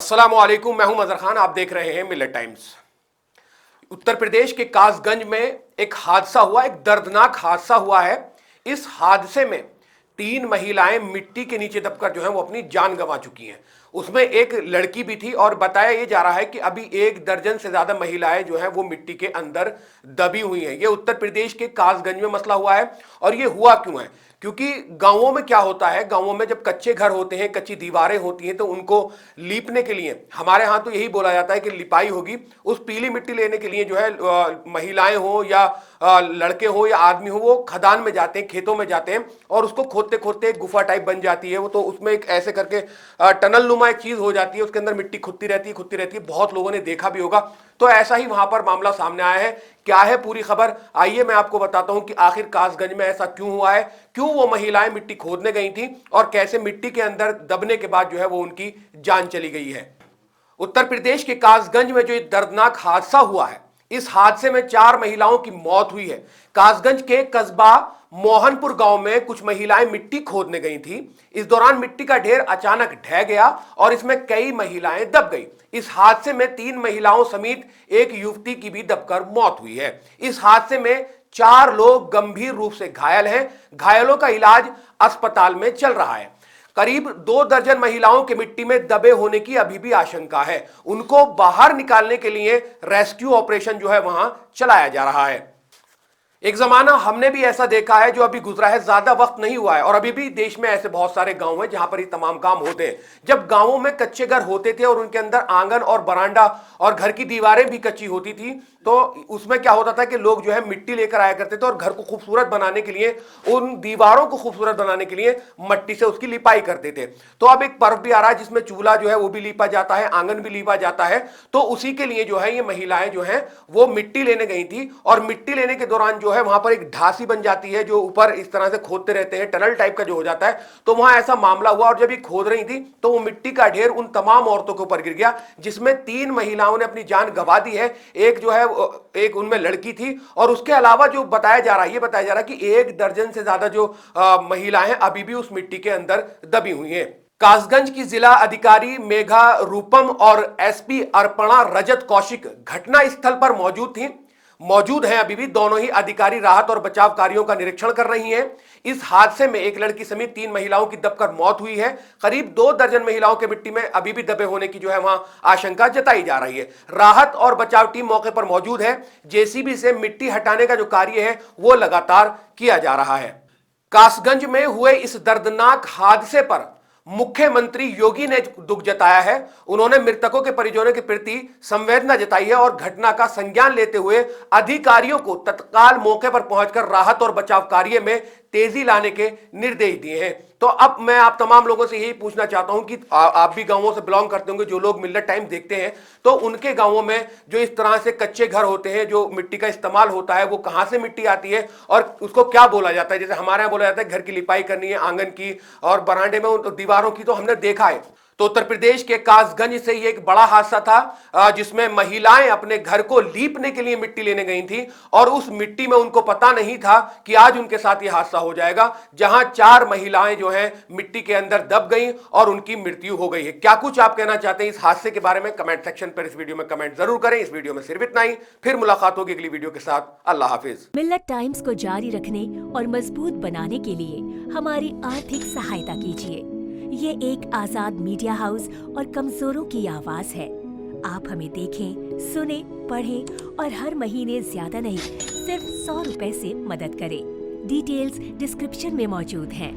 अस्सलामुअलैकुम, मैं हूं मजहर खान। आप देख रहे हैं मिलेट टाइम्स। उत्तर प्रदेश के कासगंज में एक हादसा हुआ, एक दर्दनाक हादसा हुआ है। इस हादसे में 3 महिलाएं मिट्टी के नीचे दबकर जो है वो अपनी जान गंवा चुकी हैं। उसमें एक लड़की भी थी और बताया ये जा रहा है कि अभी 1 दर्जन से ज्यादा महिलाएं जो है वो मिट्टी के अंदर दबी हुई हैं। ये उत्तर प्रदेश के कासगंज में मसला हुआ है। और ये हुआ क्यों है? क्योंकि गांवों में क्या होता है, गांवों में जब कच्चे घर होते हैं, कच्ची दीवारें होती हैं, तो उनको लीपने के लिए, हमारे यहाँ तो यही बोला जाता है कि लिपाई होगी, उस पीली मिट्टी लेने के लिए जो है महिलाएं हो या लड़के हो या आदमी हो, वो खदान में जाते हैं, खेतों में जाते हैं और उसको खोदते खोदते एक गुफा टाइप बन जाती है वो, तो उसमें एक ऐसे करके टनल नुमा एक चीज हो जाती है, उसके अंदर मिट्टी खुदती रहती है। बहुत लोगों ने देखा भी होगा। तो ऐसा ही वहां पर मामला सामने आया है। क्या है पूरी खबर, आइए मैं आपको बताता हूं कि आखिर कासगंज में ऐसा क्यों हुआ है, क्यों वो महिलाएं मिट्टी खोदने गई थी और कैसे मिट्टी के अंदर दबने के बाद जो है वो उनकी जान चली गई है। उत्तर प्रदेश के कासगंज में जो एक दर्दनाक हादसा हुआ है, इस हादसे में 4 महिलाओं की मौत हुई है। कासगंज के कस्बा मोहनपुर गांव में कुछ महिलाएं मिट्टी खोदने गई थी। इस दौरान मिट्टी का ढेर अचानक ढह गया और इसमें कई महिलाएं दब गई। इस हादसे में 3 महिलाओं समेत एक युवती की भी दबकर मौत हुई है। इस हादसे में 4 लोग गंभीर रूप से घायल हैं। घायलों का इलाज अस्पताल में चल रहा है। करीब 2 दर्जन महिलाओं के मिट्टी में दबे होने की अभी भी आशंका है। उनको बाहर निकालने के लिए रेस्क्यू ऑपरेशन जो है वहां चलाया जा रहा है। एक जमाना हमने भी ऐसा देखा है जो अभी गुजरा है, ज्यादा वक्त नहीं हुआ है, और अभी भी देश में ऐसे बहुत सारे गांव हैं जहां पर ये तमाम काम होते हैं। जब गांवों में कच्चे घर होते थे और उनके अंदर आंगन और बरांडा और घर की दीवारें भी कच्ची होती थी, तो उसमें क्या होता था कि लोग जो है मिट्टी लेकर आया करते थे और घर को खूबसूरत बनाने के लिए, उन दीवारों को खूबसूरत बनाने के लिए मट्टी से उसकी लिपाई करते थे। तो अब एक पर्व भी आ रहा है जिसमें चूल्हा जो है वो भी लीपा जाता है, आंगन भी लीपा जाता है। तो उसी के लिए जो है ये महिलाएं जो है वो मिट्टी लेने गई थी और मिट्टी लेने के दौरान जो है वहां पर एक ढासी बन जाती है, जो ऊपर इस तरह से खोदते रहते हैं, टनल टाइप का जो हो जाता है। तो वहां ऐसा मामला हुआ और जब ये खोद रही थी तो वो मिट्टी का ढेर उन तमाम औरतों के ऊपर गिर गया, जिसमें 3 महिलाओं ने अपनी जान गंवा दी है। एक जो है एक उनमें लड़की थी और उसके अलावा जो बताया जा रहा है, ये बताया जा रहा है कि 1 दर्जन से ज्यादा जो महिलाएं हैं अभी भी उस मिट्टी के अंदर दबी हुई हैं। कासगंज की जिला अधिकारी मेघा रूपम और एसपी अर्पणा रजत कौशिक घटना स्थल पर मौजूद हैं। अभी भी दोनों ही अधिकारी राहत और बचाव कार्यों का निरीक्षण कर रही हैं। इस हादसे में एक लड़की समेत 3 महिलाओं की दबकर मौत हुई है। करीब 2 दर्जन महिलाओं के मिट्टी में अभी भी दबे होने की जो है वहां आशंका जताई जा रही है। राहत और बचाव टीम मौके पर मौजूद है। जेसीबी से मिट्टी हटाने का जो कार्य है वो लगातार किया जा रहा है। कासगंज में हुए इस दर्दनाक हादसे पर मुख्यमंत्री योगी ने दुख जताया है। उन्होंने मृतकों के परिजनों के प्रति संवेदना जताई है और घटना का संज्ञान लेते हुए अधिकारियों को तत्काल मौके पर पहुंचकर राहत और बचाव कार्य में तेजी लाने के निर्देश दिए हैं। तो अब मैं आप तमाम लोगों से यही पूछना चाहता हूं कि आप भी गांवों से बिलोंग करते होंगे, जो लोग मिलेट टाइम देखते हैं, तो उनके गांवों में जो इस तरह से कच्चे घर होते हैं, जो मिट्टी का इस्तेमाल होता है, वो कहां से मिट्टी आती है और उसको क्या बोला जाता है? जैसे हमारे यहाँ बोला जाता है घर की लिपाई करनी है, आंगन की और बरांडे में दीवारों की, तो हमने देखा है। तो उत्तर प्रदेश के कासगंज से ये एक बड़ा हादसा था जिसमें महिलाएं अपने घर को लीपने के लिए मिट्टी लेने गई थी और उस मिट्टी में उनको पता नहीं था कि आज उनके साथ ये हादसा हो जाएगा, जहां 4 महिलाएं जो हैं मिट्टी के अंदर दब गई और उनकी मृत्यु हो गई है। क्या कुछ आप कहना चाहते हैं इस हादसे के बारे में? कमेंट सेक्शन पर इस वीडियो में कमेंट जरूर करें। इस वीडियो में सिर्फ इतना ही, फिर मुलाकात होगी अगली वीडियो के साथ। अल्लाह हाफिज। मिलेट टाइम्स को जारी रखने और मजबूत बनाने के लिए हमारी आर्थिक सहायता कीजिए। ये एक आजाद मीडिया हाउस और कमजोरों की आवाज है। आप हमें देखें, सुने, पढ़ें और हर महीने ज्यादा नहीं, सिर्फ 100 रुपए से मदद करें। डिटेल्स डिस्क्रिप्शन में मौजूद हैं।